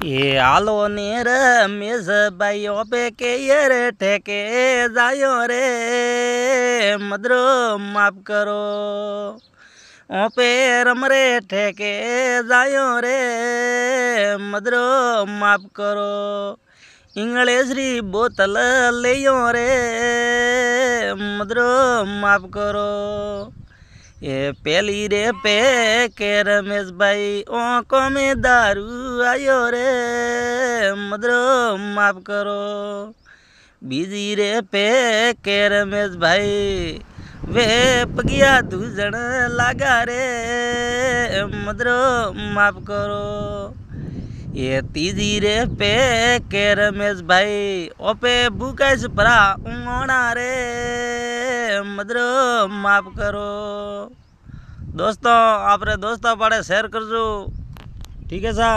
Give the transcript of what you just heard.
ये आलो ने रमेश भाइयों पे के ये रे ठेके जायो रे मदरो माफ करो ओ पे रमरे ठेके जायो रे मदरो माफ करो इंग्लिश री बोतल लियो रे मदरो माफ करो ये पहली रे पे के रमेश भाई ओंको में दारू आयो रे मदरो माफ करो बीजी रे पे के रमेश भाई वे पगिया दूजण लागा रे मदरो माफ करो ये तीजी रे पे के रमेश भाई ओपे बुकाश परा ऊँगोना रे मदरो माफ करो। दोस्तों आपरे दोस्तों पाड़े शेयर करजो, ठीक है साहब।